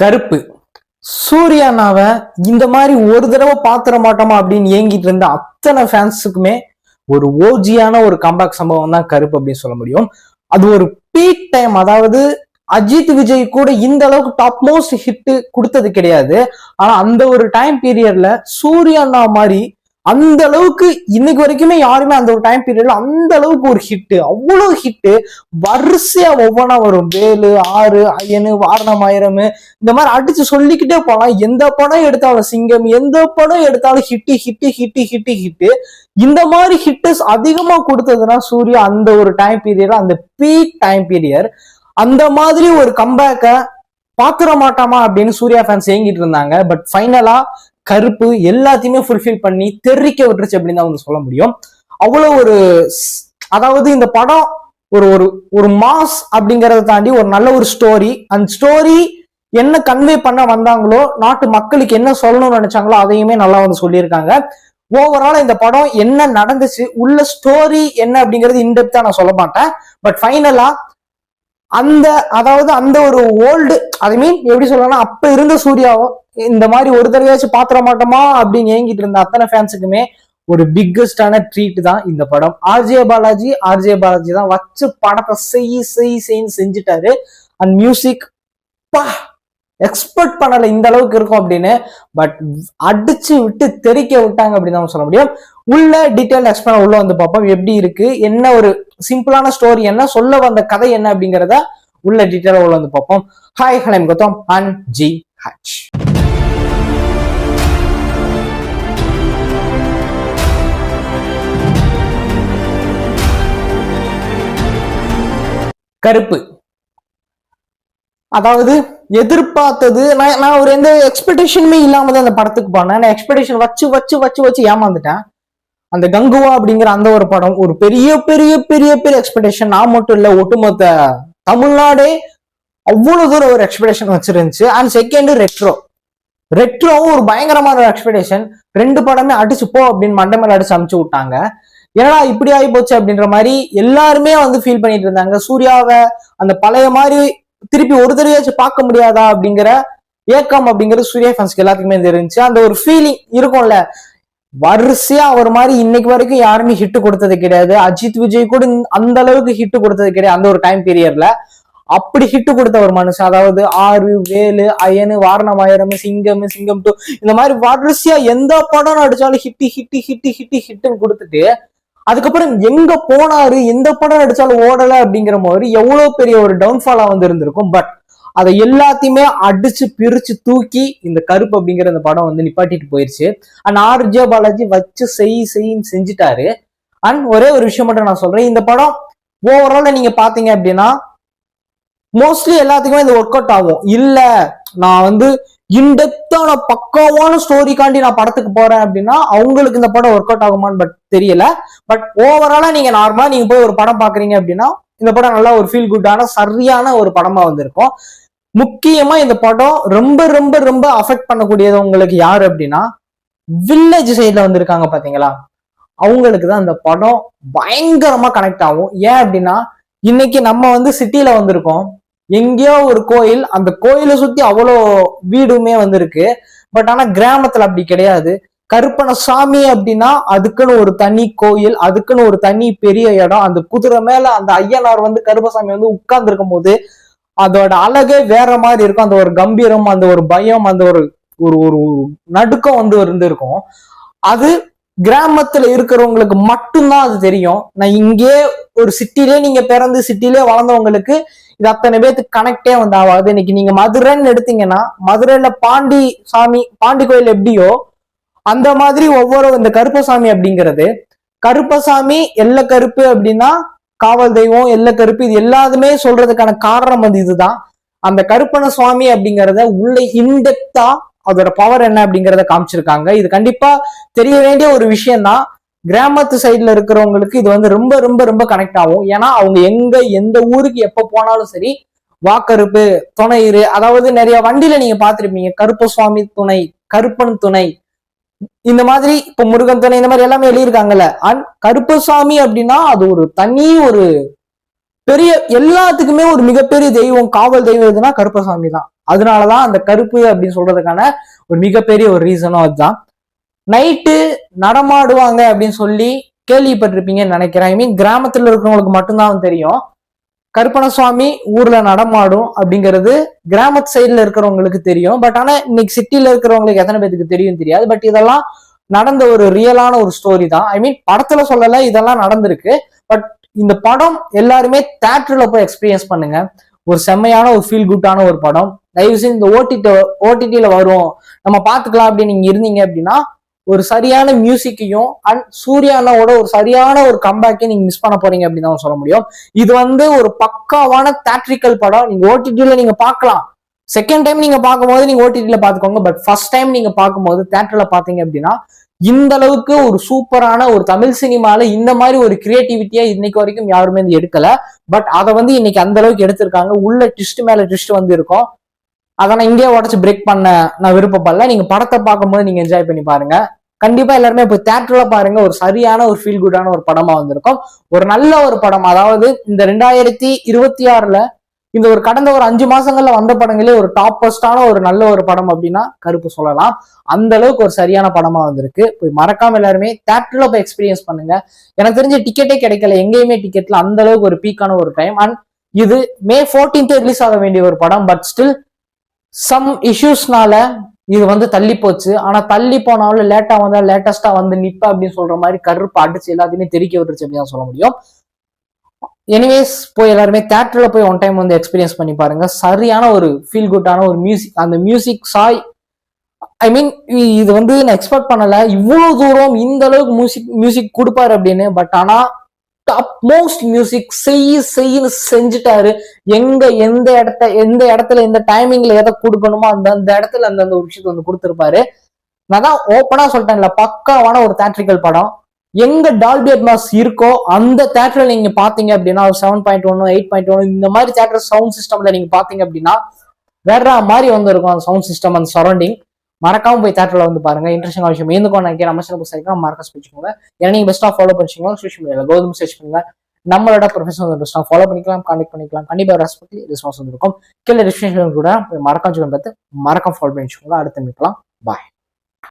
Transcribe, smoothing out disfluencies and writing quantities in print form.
கருப்பு சூர்யானாவை இந்த மாதிரி ஒரு தடவை பாத்திர மாட்டோமா அப்படின்னு ஏங்கிட்டு இருந்த அத்தனை ஃபேன்ஸுக்குமே ஒரு ஓஜியான ஒரு கம்பேக் சம்பவம் தான் கருப்பு அப்படின்னு சொல்ல முடியும். அது ஒரு பீக் டைம், அதாவது அஜித் விஜய் கூட இந்த அளவுக்கு டாப் மோஸ்ட் ஹிட் கொடுத்தது கிடையாது. ஆனா அந்த ஒரு டைம் பீரியட்ல சூர்யானா மாதிரி அந்த அளவுக்கு இன்னைக்கு வரைக்குமே யாருமே அந்த ஒரு டைம் பீரியட்ல அந்த அளவுக்கு ஒரு ஹிட், அவ்வளவு ஹிட் வரிசையா ஒவ்வொன்றா வரும். வேலு, ஆறு, அயனு, வாரணமாயிரம், இந்த மாதிரி அடிச்சு சொல்லிக்கிட்டே போலாம். எந்த படம் எடுத்தாலும் சிங்கம், எந்த படம் எடுத்தாலும் hit hit hit hit hit. இந்த மாதிரி ஹிட்டஸ் அதிகமா கொடுத்ததுன்னா சூர்யா அந்த ஒரு டைம் பீரியட், அந்த பீக் டைம் பீரியட். அந்த மாதிரி ஒரு கம்பேக்க பாத்துற மாட்டாமா அப்படின்னு சூர்யா ஃபேன்ஸ் ஏங்கிட்டு இருந்தாங்க. பட் ஃபைனலா கருப்பு எல்லாத்தையுமே ஃபுல்ஃபில் பண்ணி தெரிவிக்க விட்டுருச்சு அப்படின்னு தான் வந்து சொல்ல முடியும். அவ்வளவு ஒரு, அதாவது இந்த படம் ஒரு ஒரு ஒரு மாஸ் அப்படிங்கறத தாண்டி ஒரு நல்ல ஒரு ஸ்டோரி. அந்த ஸ்டோரி என்ன கன்வே பண்ண வந்தாங்களோ, நாட்டு மக்களுக்கு என்ன சொல்லணும்னு நினைச்சாங்களோ அதையுமே நல்லா வந்து சொல்லியிருக்காங்க. ஓவரால் இந்த படம் என்ன நடந்துச்சு, உள்ள ஸ்டோரி என்ன அப்படிங்கிறது இன்டெப்தா நான் சொல்ல மாட்டேன். பட் ஃபைனலா அதாவது அந்த ஒரு ஓல்டு, ஐ மீன் எப்படி சொல்லலாம், அப்ப இருந்த சூர்யாவோ இந்த மாதிரி ஒரு தடவையாச்சும் பாத்திர மாட்டோமா அப்படின்னு ஏங்கிட்டு இருந்த அத்தனை ஃபேன்ஸுக்குமே ஒரு பிக்கஸ்டான ட்ரீட் தான் இந்த படம். ஆர்ஜே பாலாஜி தான் வச்சு படத்தை செய்ன்னு செஞ்சுட்டாரு. அண்ட் மியூசிக் எக்ஸ்பெக்ட் பண்ணல இந்த அளவுக்கு இருக்கும் அப்படின்னு. பட் அடிச்சு விட்டு தெரிக்க விட்டாங்க அப்படின்னு தான் சொல்ல முடியும். உள்ள டீட்டெயில் எக்ஸ்பிளைன் உள்ள வந்து பார்ப்போம் எப்படி இருக்கு, என்ன ஒரு சிம்பிளான ஸ்டோரி, என்ன சொல்ல வந்த கதை என்ன அப்படிங்கிறத உள்ள டீட்டெயிலா உள்ள வந்து பார்ப்போம். Hi, hello, Gautham and G H. கருப்பு அதாவது எதிர்பார்த்தது, நான் ஒரு எந்த எக்ஸ்பெக்டேஷனுமே இல்லாம தான் அந்த படத்துக்கு போனேன். நான் எக்ஸ்பெக்டேஷன் வச்சு வச்சு வச்சு வச்சு ஏமாந்துட்டேன். அந்த கங்குவா அப்படிங்கிற அந்த ஒரு படம் ஒரு பெரிய பெரிய பெரிய பெரிய எக்ஸ்பெக்டேஷன். நான் மட்டும் இல்ல, ஒட்டுமொத்த தமிழ்நாடே அவ்வளவு தூரம் ஒரு எக்ஸ்பெக்டேஷன் வச்சிருந்துச்சு. அண்ட் செகண்ட் ரெட்ரோவும் ஒரு பயங்கரமான ஒரு எக்ஸ்பெக்டேஷன். ரெண்டு படமே அடிச்சு போ அப்படின்னு மண்டை மேல அடிச்சு அமுச்சு விட்டாங்க. ஏன்னா இப்படி ஆகி போச்சு அப்படின்ற மாதிரி எல்லாருமே வந்து ஃபீல் பண்ணிட்டு இருந்தாங்க. சூர்யாவை அந்த பழைய மாதிரி திருப்பி ஒரு தடவையாச்சும் பார்க்க முடியாதா அப்படிங்கிற ஏக்கம் அப்படிங்கிறது சூர்யா ஃபேன்ஸ்க்கு எல்லாத்துக்குமே இருந்துச்சு. அந்த ஒரு ஃபீலிங் இருக்கும்ல, வரிசையா ஒரு மாதிரி இன்னைக்கு வரைக்கும் யாருமே ஹிட் கொடுத்தது கிடையாது. அஜித் விஜய் கூட அந்த அளவுக்கு ஹிட் கொடுத்தது கிடையாது அந்த ஒரு டைம் பீரியட்ல. அப்படி ஹிட் கொடுத்த ஒரு மனுஷன், அதாவது ஆறு, வேலு, அயனு, வாரணமாயிரம், சிங்கம் 2 இந்த மாதிரி வரிசையா எந்த படம் நடிச்சாலும் ஹிட் ஹிட் ஹிட் ஹிட் ஹிட்னு கொடுத்துட்டு அதுக்கப்புறம் எங்க போனாரு, எந்த படம் நடிச்சாலும் ஓடல அப்படிங்கிற மாதிரி எவ்வளவு பெரிய ஒரு டவுன்ஃபாலா வந்து இருந்திருக்கும். பட் அதை எல்லாத்தையுமே அடிச்சு பிரிச்சு தூக்கி இந்த கருப்பு அப்படிங்கிற இந்த படம் வந்து நிப்பாட்டிட்டு போயிருச்சு. அண்ட் ஆர்ஜே பாலாஜி வச்சு செய்ன்னு செஞ்சுட்டாரு. அண்ட் ஒரே ஒரு விஷயம் மட்டும் நான் சொல்றேன், இந்த படம் ஓவரால நீங்க பாத்தீங்க அப்படின்னா மோஸ்ட்லி எல்லாத்துக்குமே இந்த ஒர்க் அவுட் ஆகும். இல்ல நான் வந்து இன்டெப்தான பக்காவான ஸ்டோரிக்காண்டி நான் படத்துக்கு போறேன் அப்படின்னா அவங்களுக்கு இந்த படம் ஒர்க் அவுட் ஆகுமான்னு பட் தெரியல. பட் ஓவராலா நீங்க நார்மலா நீங்க போய் ஒரு படம் பாக்குறீங்க அப்படின்னா இந்த படம் நல்லா ஒரு ஃபீல் குட்டான சரியான ஒரு படமா வந்திருக்கும். முக்கியமா இந்த படம் ரொம்ப ரொம்ப ரொம்ப அஃபெக்ட் பண்ணக்கூடியது உங்களுக்கு யாரு அப்படின்னா வில்லேஜ் சைட்ல வந்திருக்காங்க பாத்தீங்களா, அவங்களுக்கு தான் இந்த படம் பயங்கரமா கனெக்ட் ஆகும். ஏன் அப்படின்னா இன்னைக்கு நம்ம வந்து சிட்டில வந்திருக்கோம், எங்கேயோ ஒரு கோயில், அந்த கோயிலை சுத்தி அவ்வளோ வீடுமே வந்திருக்கு. பட் ஆனா கிராமத்துல அப்படி கிடையாது. கருப்பண சாமி அப்படின்னா அதுக்குன்னு ஒரு தனி கோயில், அதுக்குன்னு ஒரு தனி பெரிய இடம். அந்த குதிரை மேல அந்த ஐயனார் வந்து கருப்பசாமி வந்து உட்கார்ந்து இருக்கும் போது அதோட அழகே வேற மாதிரி இருக்கும். அந்த ஒரு கம்பீரம், அந்த ஒரு பயம், அந்த ஒரு ஒரு நடுக்கம் வந்து இருந்திருக்கும். அது கிராமத்துல இருக்கிறவங்களுக்கு மட்டும்தான் அது தெரியும். நான் இங்கே ஒரு சிட்டிலே நீங்க பிறந்து சிட்டிலே வளர்ந்தவங்களுக்கு இது அத்தனை பேருக்கு கனெக்டே வந்து ஆகாது. இன்னைக்கு நீங்க மதுரைன்னு எடுத்தீங்கன்னா மதுரையில பாண்டி கோயில் எப்படியோ அந்த மாதிரி ஒவ்வொரு இந்த கருப்பசாமி அப்படிங்கிறது, கருப்பசாமி எல்ல கருப்பு அப்படின்னா காவல் தெய்வம், எல்ல கருப்பு, இது எல்லாத்துமே சொல்றதுக்கான காரணம் வந்து இதுதான். அந்த கருப்பண சுவாமி அப்படிங்கிறத உள்ள இன்டெப்தா அதோட பவர் என்ன அப்படிங்கிறத காமிச்சிருக்காங்க. இது கண்டிப்பா தெரிய வேண்டிய ஒரு விஷயம் தான். கிராமத்து சைட்ல இருக்கிறவங்களுக்கு இது வந்து ரொம்ப ரொம்ப ரொம்ப கனெக்ட் ஆகும். ஏன்னா அவங்க எந்த ஊருக்கு எப்ப போனாலும் சரி வாக்கருப்பு துணை அதாவது நிறைய வண்டியில நீங்க பாத்திருப்பீங்க கருப்ப சுவாமி துணை, கருப்பன் துணை, இந்த மாதிரி இப்ப முருகன் துணை, இந்த மாதிரி எல்லாமே எழுதியிருக்காங்கல்ல. அண்ட் கருப்பசாமி அப்படின்னா அது ஒரு தனி ஒரு பெரிய எல்லாத்துக்குமே ஒரு மிகப்பெரிய தெய்வம், காவல் தெய்வம் எதுனா கருப்பசாமி தான். அதனாலதான் அந்த கருப்பு அப்படின்னு சொல்றதுக்கான ஒரு மிகப்பெரிய ஒரு ரீசனும் அதுதான். நைட்டு நடமாடுவாங்க அப்படின்னு சொல்லி கேள்விப்பட்டிருப்பீங்கன்னு நினைக்கிறேன். ஐ மீன் கிராமத்துல இருக்கிறவங்களுக்கு மட்டும்தான் தெரியும் கருப்பணசுவாமி ஊர்ல நடமாடும் அப்படிங்கிறது கிராமத்து சைட்ல இருக்கிறவங்களுக்கு தெரியும். பட் ஆனா இன்னைக்கு சிட்டில இருக்கிறவங்களுக்கு எத்தனை பேருக்கு தெரியும் தெரியாது. பட் இதெல்லாம் நடந்த ஒரு ரியலான ஒரு ஸ்டோரி தான். ஐ மீன் படத்துல சொல்லல, இதெல்லாம் நடந்திருக்கு. பட் இந்த படம் எல்லாருமே தியேட்டர்ல போய் எக்ஸ்பீரியன்ஸ் பண்ணுங்க. ஒரு செம்மையான ஒரு ஃபீல் குட்டான ஒரு படம். தயவு செஞ்சு இந்த ஓடிடில வரும் நம்ம பாத்துக்கலாம் அப்படின்னு நீங்க இருந்தீங்க அப்படின்னா ஒரு சரியான மியூசிக்கையும் அண்ட் சூர்யானோட ஒரு சரியான ஒரு கம்பேக்கையும் நீங்க மிஸ் பண்ண போறீங்க அப்படின்னு தான் சொல்ல முடியும். இது ஒரு பக்காவான தியேட்ரிக்கல் படம். நீங்க ஓடிடில நீங்க பார்க்கலாம். செகண்ட் டைம் நீங்க பார்க்கும்போது நீங்க ஓடிடில பாத்துக்கோங்க. பட் ஃபர்ஸ்ட் டைம் நீங்க பார்க்கும்போது தியேட்டர்ல பாத்தீங்க அப்படின்னா இந்த அளவுக்கு ஒரு சூப்பரான ஒரு தமிழ் சினிமால இந்த மாதிரி ஒரு கிரியேட்டிவிட்டியா இன்னைக்கு வரைக்கும் யாருமே எடுக்கல. பட் அதை இன்னைக்கு அந்த அளவுக்கு எடுத்திருக்காங்க. உள்ள ட்விஸ்ட் மேல ட்விஸ்ட் இருக்கும். அதை நான் இங்கே உடச்சு பிரேக் பண்ண நான் விருப்பப்படல. நீங்க படத்தை பார்க்கும்போது நீங்க என்ஜாய் பண்ணி பாருங்க. கண்டிப்பா எல்லாருமே இப்போ தியேட்டர்ல பாருங்க. ஒரு சரியான ஒரு ஃபீல் குட்டான ஒரு படமா வந்திருக்கும். ஒரு நல்ல ஒரு படம். அதாவது இந்த 2026 இந்த ஒரு கடந்த ஒரு 5 மாசங்கள்ல வந்த படங்களே ஒரு டாப்பஸ்டான ஒரு நல்ல ஒரு படம் அப்படின்னா கருப்பு சொல்லலாம். அந்த அளவுக்கு ஒரு சரியான படமா வந்திருக்கு. போய் மறக்காம எல்லாருமே தியேட்டர்ல போய் எக்ஸ்பீரியன்ஸ் பண்ணுங்க. எனக்கு தெரிஞ்ச டிக்கெட்டே கிடைக்கல எங்கேயுமே. டிக்கெட்ல அந்த அளவுக்கு ஒரு பீக்கான ஒரு டைம். அண்ட் இது May 14 ரிலீஸ் ஆக வேண்டிய ஒரு படம். பட் ஸ்டில் சம் இஷ்யூஸ்னால இது தள்ளி போச்சு. ஆனா தள்ளி போனாலும் லேட்டா வந்தா லேட்டஸ்டா நிப்ப அப்படின்னு சொல்ற மாதிரி கருப்பு அடிச்சு எல்லாத்தையுமே தெரிக்க விட்டுருச்சு அப்படின்னு சொல்ல முடியும். எனிவேஸ் போய் எல்லாருமே தியேட்டர்ல போய் ஒன் டைம் எக்ஸ்பீரியன்ஸ் பண்ணி பாருங்க. சரியான ஒரு ஃபீல் குட்டான ஒரு மியூசிக். அந்த மியூசிக் சாய் ஐ மீன் இது நான் எக்ஸ்பெக்ட் பண்ணல இவ்வளவு தூரம் இந்த அளவுக்கு மியூசிக் கொடுப்பாரு அப்படின்னு. பட் ஆனா டாப் மோஸ்ட் மியூசிக் செய்யு செஞ்சுட்டாரு. எந்த இடத்துல எந்த டைமிங்ல எதை கொடுக்கணுமோ அந்த இடத்துல அந்த ஒரு விஷயத்தை கொடுத்துருப்பாரு. நான் தான் ஓப்பனா சொல்லிட்டேன்ல, பக்காவான ஒரு தியேட்ரிக்கல் படம். எங்க டால்பி அட்மாஸ் இருக்கோ அந்த தியேட்டர்ல நீங்க பாத்தீங்க அப்படின்னா 7.1 8.1 இந்த மாதிரி தியேட்டர் சவுண்ட் சிஸ்டம்ல நீங்க பாத்தீங்க அப்படின்னா வேற மாதிரி இருக்கும் அந்த சவுண்ட் சிஸ்டம், அந்த சரௌண்டிங். மறக்காம போய் தியேட்டர்ல பாருங்க. இன்ட்ரெஸ்டிங் விஷயம் இருந்துக்கும் நினைக்கிறேன். நம்ம சேனல் புதுசாக மறக்க வச்சுக்கோங்க. ஏன்னா நீங்க பெஸ்டா ஃபாலோ பண்ணிச்சிங்களா சோஷியல் மீடியால கோதுமை சர்ச் பண்ணுங்க. நம்மளோட ப்ரொஃபஷனல் பெஸ்டா ஃபாலோ பண்ணிக்கலாம், கான்டெக்ட் பண்ணிக்கலாம். கண்டிப்பா ரெஸ்பெக்ட்லி ரெஸ்பான்ஸ் இருக்கும். கீழே டிஸ்கிரிப்ஷன் கூட போய் மறக்காம பார்த்து மறக்காம ஃபாலோ பண்ணிச்சுக்கோங்க. அடுத்து மீட்லாம். பாய்.